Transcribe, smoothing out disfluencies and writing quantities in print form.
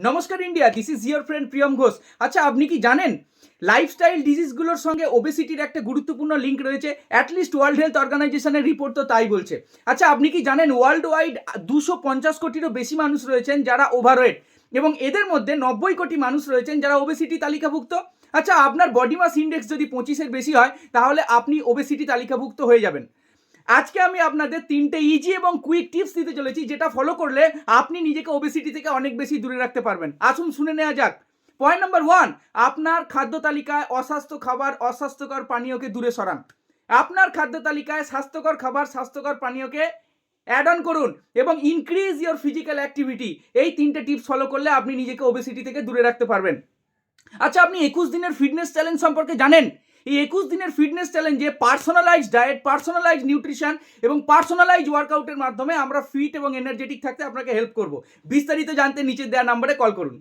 নমস্কার India, this is your friend Priyam Ghosh. আচ্ছা, আপনি কি জানেন লাইফস্টাইল ডিজিজগুলোর সঙ্গে ওবেসিটির একটা গুরুত্বপূর্ণ লিঙ্ক রয়েছে? অ্যাটলিস্ট ওয়ার্ল্ড হেলথ অর্গানাইজেশনের রিপোর্ট তো তাই বলছে। আচ্ছা, আপনি কি জানেন ওয়ার্ল্ড ওয়াইড 250 কোটিরও বেশি মানুষ রয়েছেন যারা ওভারওয়েট, এবং এদের মধ্যে 90 কোটি মানুষ রয়েছেন যারা ওবেসিটি তালিকাভুক্ত। আচ্ছা, আপনার বডি মাস ইন্ডেক্স যদি 25-এর বেশি হয় তাহলে আপনি ওবেসিটি তালিকাভুক্ত হয়ে যাবেন। আজকে আমি আপনাদের 3টে ইজি এবং কুইক টিপস দিতে চলেছি, যেটা ফলো করলে আপনি নিজেকে ওবেসিটি থেকে অনেক বেশি দূরে রাখতে পারবেন। আসুন শুনে নেওয়া যাক। পয়েন্ট নাম্বার 1, আপনার খাদ্য তালিকায় অস্বাস্থ্য খাবার, অস্বাস্থ্যকর পানীয়কে দূরে সরান। আপনার খাদ্য তালিকায় স্বাস্থ্যকর খাবার, স্বাস্থ্যকর পানীয়কে অ্যাড অন করুন এবং ইনক্রিজ ইয়োর ফিজিক্যাল অ্যাক্টিভিটি। এই 3টে টিপস ফলো করলে আপনি নিজেকে ওবেসিটি থেকে দূরে রাখতে পারবেন। আচ্ছা, আপনি 21 দিনের ফিটনেস চ্যালেঞ্জ সম্পর্কে জানেন? এই 21 দিনের ফিটনেস চ্যালেঞ্জে পার্সোনালাইজ ডায়েট, পার্সোনালাইজ নিউট্রিশন এবং পার্সোনালাইজ ওয়ার্কআউটের মাধ্যমে আমরা ফিট এবং এনার্জেটিক থাকতে আপনাকে হেল্প করব। বিস্তারিত জানতে নিচে দেওয়া নাম্বারে কল করুন।